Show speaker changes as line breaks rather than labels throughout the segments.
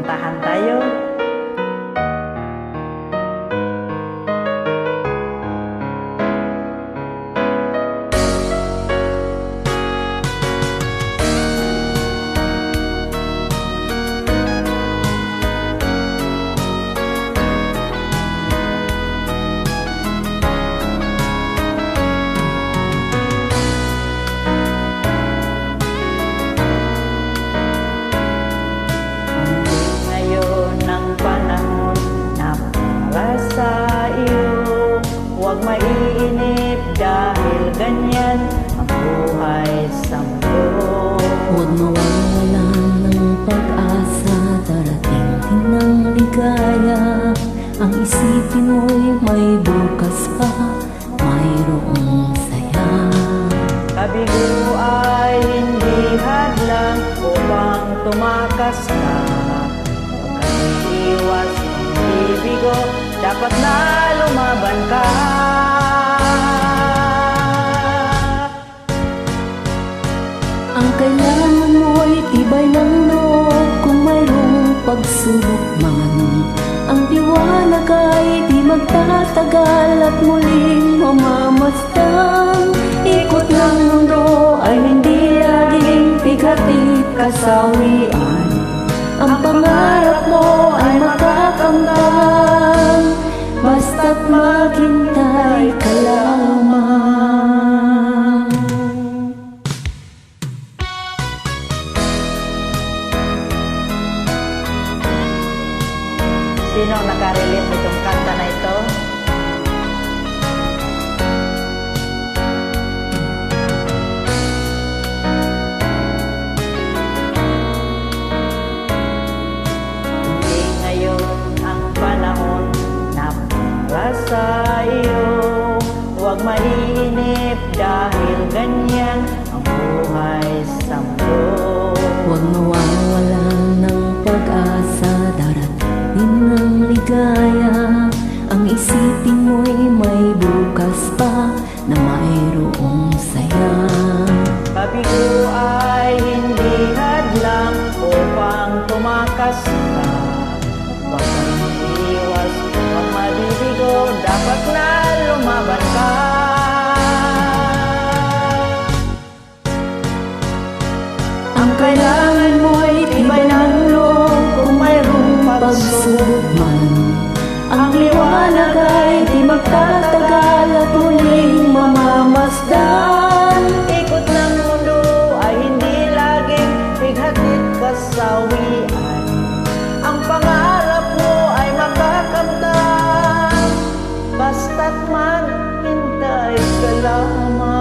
puntahan tayo. Huwag maiinip dahil ganyan ang buhay sa mundo.
Huwag mawawalan ng pag-asa, darating din ang ligaya. Ang isipin mo'y may bukas pa, mayroong saya.
Kabigo ay hindi hadlang upang tumakas ka. Huwag kang iiwas ng bibigo, dapat na lumaban ka.
Ang kailangan mo'y tibay ng loob kung mayroong pagsubok man. Ang liwanag ay di magtatagal at muling mamamasdan. Ikot ng mundo ay hindi laging bigatit kasawian. Ang pangarap mo ay makakamtan, basta't maghintay ka lamang.
Sino ang nakarelate nitong kanta na ito? Hindi ngayon ang panahon na para sa iyo. Huwag maiinip dahil ganyan ang buhay sa mundo.
Huwag mawawalan ng pag-asa, darating ang ligaya. Ang isipin mo'y may bukas pa na mayroong saya.
Kabigo ay hindi hadlang upang tumakas ka. Huwag kang iiwas, huwag mabibigo, dapat na lumaban ka.
Ang kailangan mo'y tibay ng loob kung mayroong pagsubok man. Ang liwanag ay di magtatagal at muling mamamasdan.
Ikot ng mundo ay hindi laging bighatid kasawian. Ang pangarap mo ay makakamtan, basta't maghintay ka lamang.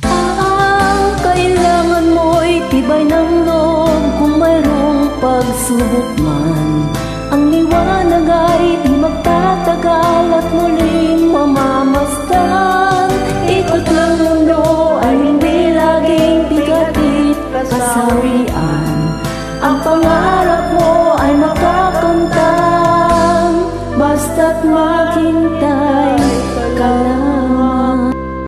Ang kailangan mo'y tibay ng loob kung mayroong pagsubok man. Ang liwanag ay di magtatagal at muling